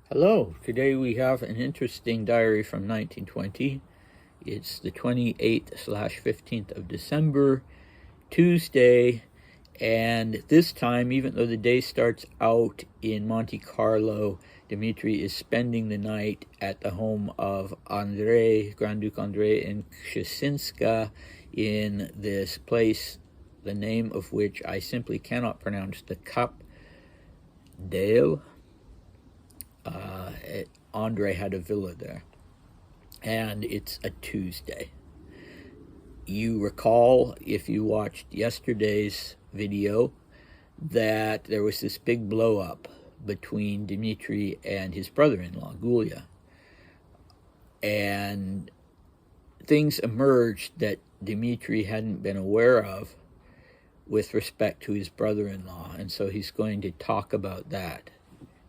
Hello, today we have an interesting diary from 1920. It's the 28th/15th of December, Tuesday, and this time, even though the day starts out in Monte Carlo, Dmitri is spending the night at the home of Grand Duke Andrei in Kshessinska, in this place, the name of which I simply cannot pronounce, the Cap Dale. Andre had a villa there, and it's a Tuesday. You recall, if you watched yesterday's video, that there was this big blow up between Dmitri and his brother-in-law, Gulya, and things emerged that Dmitri hadn't been aware of with respect to his brother-in-law, and so he's going to talk about that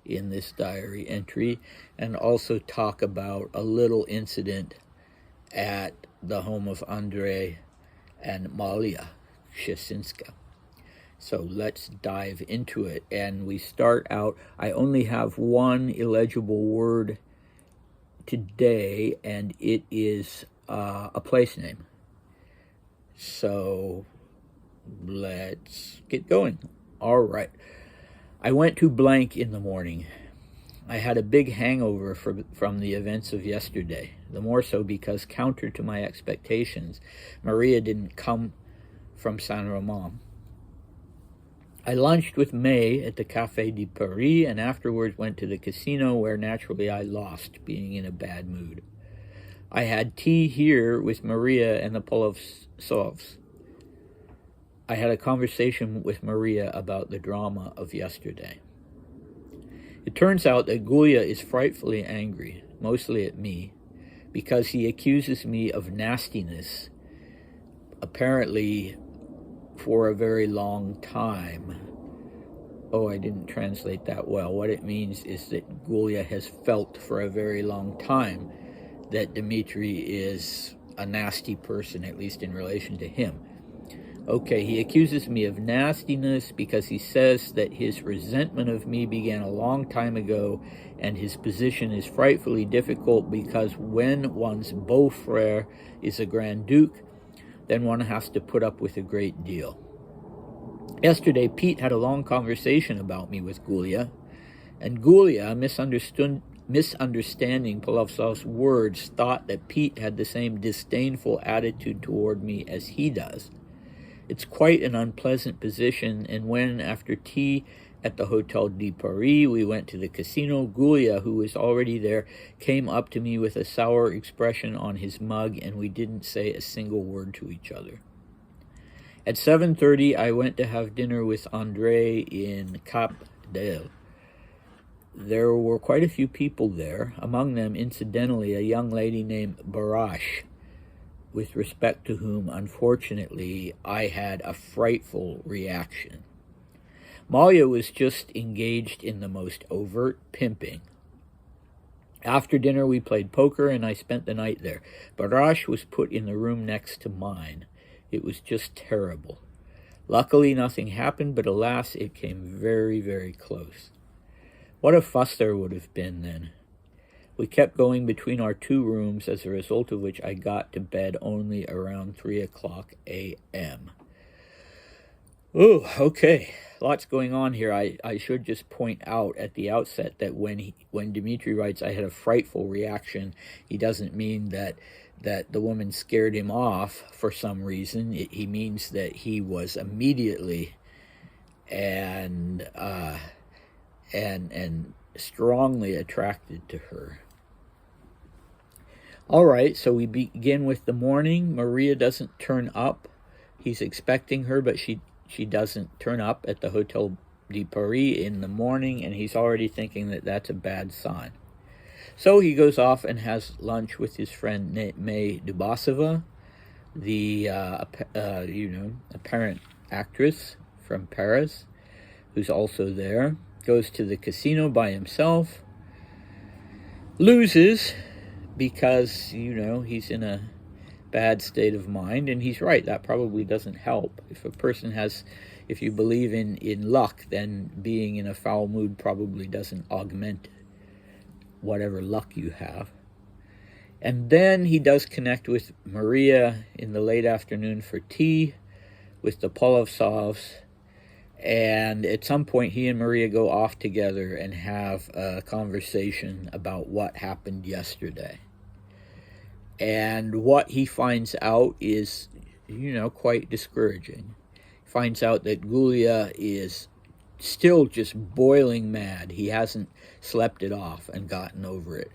in this diary entry, and also talk about a little incident at the home of Andrei and Malia Kshessinska. So let's dive into it. And we start out, I only have one illegible word today, and it is a place name. So let's get going. All right. I went to blank in the morning. I had a big hangover from the events of yesterday, the more so because, counter to my expectations, Maria didn't come from Saint Roman. I lunched with May at the Café de Paris and afterwards went to the casino, where naturally I lost, being in a bad mood. I had tea here with Maria and the Polovtsovs. I had a conversation with Maria about the drama of yesterday. It turns out that Gulya is frightfully angry, mostly at me, because he accuses me of nastiness, apparently for a very long time. Oh, I didn't translate that well. What it means is that Gulya has felt for a very long time that Dmitri is a nasty person, at least in relation to him. Okay, he accuses me of nastiness because he says that his resentment of me began a long time ago, and his position is frightfully difficult because when one's beau-frère is a Grand Duke, then one has to put up with a great deal. Yesterday, Pete had a long conversation about me with Gulya, and Gulya, misunderstanding Polovtsov's words, thought that Pete had the same disdainful attitude toward me as he does. It's quite an unpleasant position, and when, after tea at the Hotel de Paris, we went to the casino, Gulya, who was already there, came up to me with a sour expression on his mug, and we didn't say a single word to each other. At 7:30, I went to have dinner with Andrei in Cap Dale. There were quite a few people there, among them, incidentally, a young lady named Barash, with respect to whom, unfortunately, I had a frightful reaction. Malia was just engaged in the most overt pimping. After dinner, we played poker, and I spent the night there. Barash was put in the room next to mine. It was just terrible. Luckily, nothing happened, but alas, it came very, very close. What a fuss there would have been then. We kept going between our two rooms, as a result of which I got to bed only around 3:00 a.m. Oh, okay. Lots going on here. I should just point out at the outset that when Dmitri writes, I had a frightful reaction, he doesn't mean that the woman scared him off for some reason. He means that he was immediately and strongly attracted to her. All right, so we begin with the morning. Maria doesn't turn up. He's expecting her, but she doesn't turn up at the Hotel de Paris in the morning, and he's already thinking that that's a bad sign. So he goes off and has lunch with his friend May Dubasova, the apparent actress from Paris, who's also there. Goes to the casino by himself, loses because, he's in a bad state of mind, and he's right, that probably doesn't help. If you believe in luck, then being in a foul mood probably doesn't augment whatever luck you have. And then he does connect with Maria in the late afternoon for tea with the Polovtsovs. And at some point, he and Maria go off together and have a conversation about what happened yesterday. And what he finds out is, quite discouraging. He finds out that Gulya is still just boiling mad. He hasn't slept it off and gotten over it.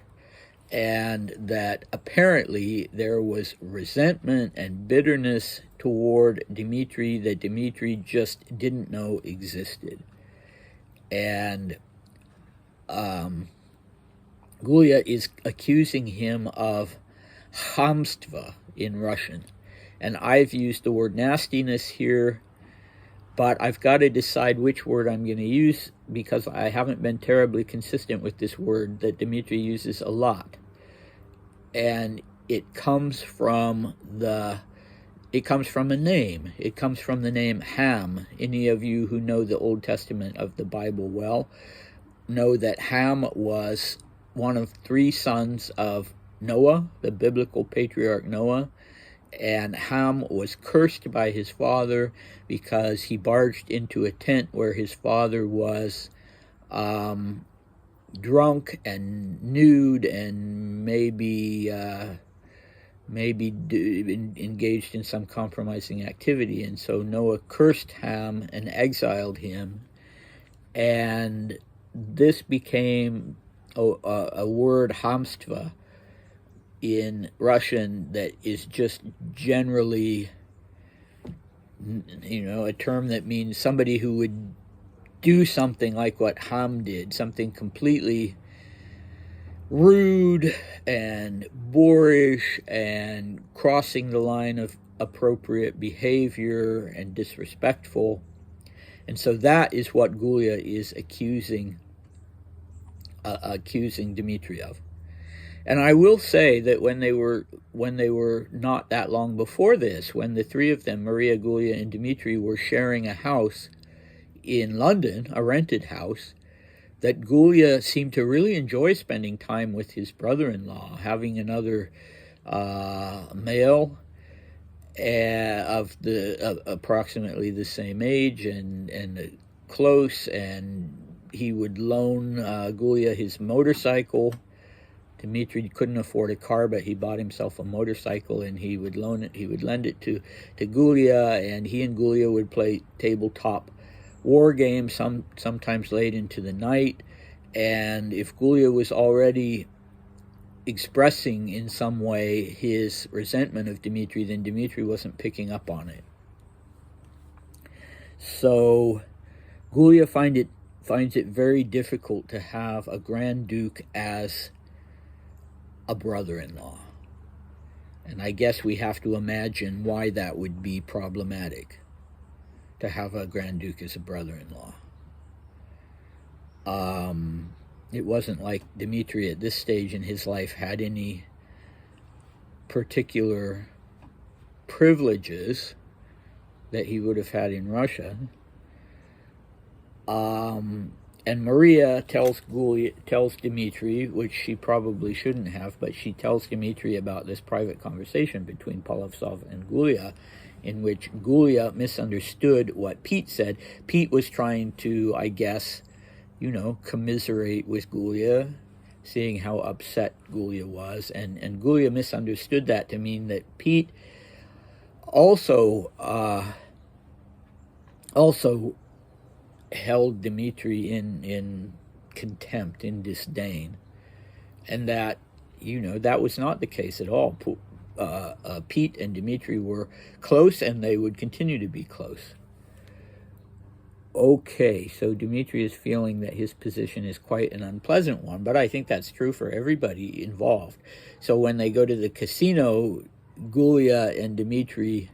And that apparently there was resentment and bitterness toward Dmitri that Dmitri just didn't know existed. And Gulya is accusing him of хамство in Russian. And I've used the word nastiness here, but I've got to decide which word I'm going to use because I haven't been terribly consistent with this word that Dmitri uses a lot. And it comes from a name. It comes from the name Ham. Any of you who know the Old Testament of the Bible well know that Ham was one of 3 sons of Noah, the biblical patriarch Noah, and Ham was cursed by his father because he barged into a tent where his father was drunk and nude and maybe engaged in some compromising activity. And so Noah cursed Ham and exiled him. And this became a word, hamstva, in Russian that is just generally, a term that means somebody who would do something like what Ham did, something completely rude and boorish and crossing the line of appropriate behavior and disrespectful. And so that is what Gulya is accusing Dmitri of. And I will say that when they were not that long before this, when the 3 of them, Maria, Gulya, and Dmitri, were sharing a house in London, a rented house, that Gulya seemed to really enjoy spending time with his brother-in-law, having another male of approximately the same age and close, and he would loan Gulya his motorcycle. Dmitri couldn't afford a car, but he bought himself a motorcycle, and he would lend it to Gulya, and he and Gulya would play tabletop war games, sometimes late into the night. And if Gulya was already expressing in some way his resentment of Dmitri, then Dmitri wasn't picking up on it. So Gulya finds it very difficult to have a Grand Duke as a brother-in-law. And I guess we have to imagine why that would be problematic, to have a Grand Duke as a brother-in-law. It wasn't like Dmitri at this stage in his life had any particular privileges that he would have had in Russia. And Maria tells Dmitri, which she probably shouldn't have, but she tells Dmitri about this private conversation between Polovtsov and Gulya, in which Gulya misunderstood what Pete said. Pete was trying to, I guess, commiserate with Gulya, seeing how upset Gulya was, and Gulya misunderstood that to mean that Pete also held Dmitri in contempt, in disdain, and that that was not the case at all. Pete and Dmitri were close, and they would continue to be close. Okay, so Dmitri is feeling that his position is quite an unpleasant one, but I think that's true for everybody involved. So when they go to the casino, Gulya and Dmitri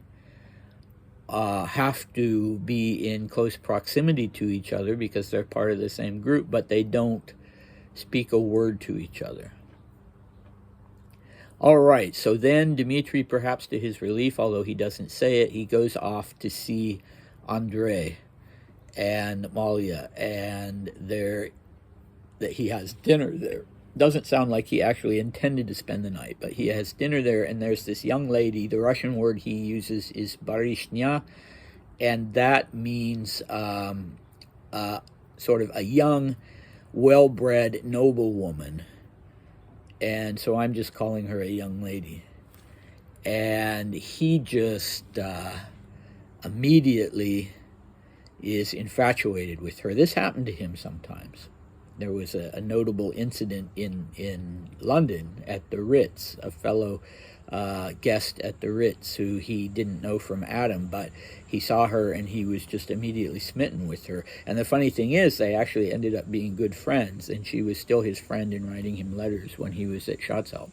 have to be in close proximity to each other because they're part of the same group, but they don't speak a word to each other. All right, so then Dmitri, perhaps to his relief, although he doesn't say it, he goes off to see Andrei and Malya, and he has dinner there. doesn't sound like he actually intended to spend the night, but he has dinner there, and there's this young lady. The Russian word he uses is barishnya, and that means sort of a young, well-bred noblewoman. And so I'm just calling her a young lady. And he just immediately is infatuated with her. This happened to him sometimes. There was a notable incident in London at the Ritz, a fellow guest at the Ritz who he didn't know from Adam, but he saw her and he was just immediately smitten with her. And the funny thing is, they actually ended up being good friends, and she was still his friend in writing him letters when he was at Schatzalp.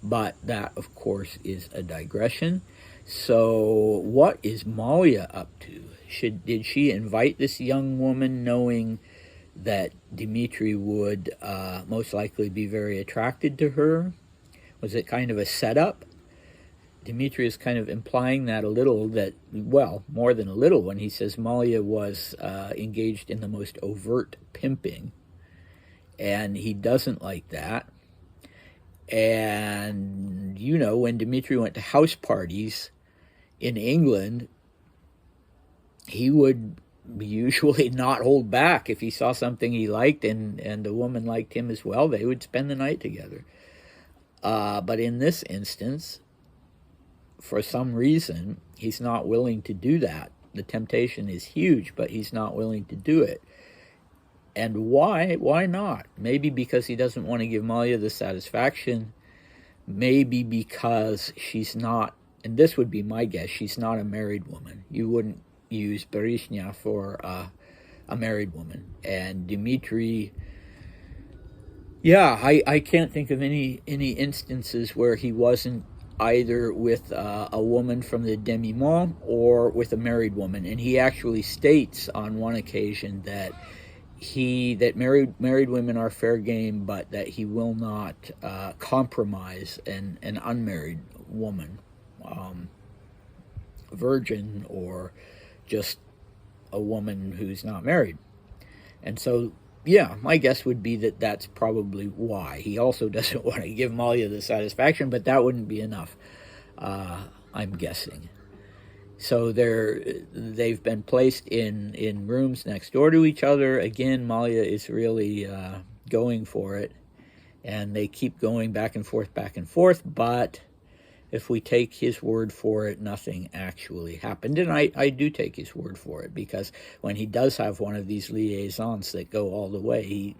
But that, of course, is a digression. So what is Malia up to? Did she invite this young woman knowing that Dmitri would most likely be very attracted to her? Was it kind of a setup? Dmitri is kind of implying that a little, that, well, more than a little, when he says Malia was engaged in the most overt pimping, and he doesn't like that. And, you know, when Dmitri went to house parties in England, he would usually not hold back. If he saw something he liked and the woman liked him as well, they would spend the night together. But in this instance, for some reason, he's not willing to do that. The temptation is huge, but he's not willing to do it. And why? Why not? Maybe because he doesn't want to give Malia the satisfaction. Maybe because she's not, and this would be my guess, she's not a married woman. You wouldn't use Barishnya for a married woman. And Dmitri, yeah, I can't think of any instances where he wasn't either with a woman from the demi-monde or with a married woman. And he actually states on one occasion that married women are fair game, but that he will not compromise an unmarried woman, virgin, or just a woman who's not married. And so, yeah, my guess would be that that's probably why. He also doesn't want to give Malia the satisfaction, but that wouldn't be enough, I'm guessing. So they've been placed in rooms next door to each other. Again, Malia is really going for it, and they keep going back and forth, but if we take his word for it, nothing actually happened. And I do take his word for it, because when he does have one of these liaisons that go all the way,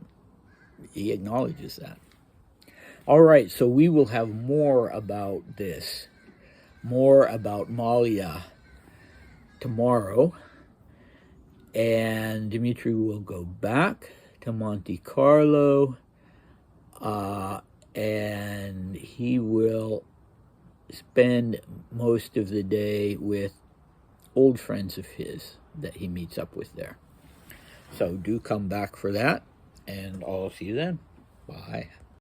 he acknowledges that. All right, so we will have more about this, more about Malia tomorrow, and Dmitri will go back to Monte Carlo, and he will spend most of the day with old friends of his that he meets up with there. So do come back for that, and I'll see you then. Bye.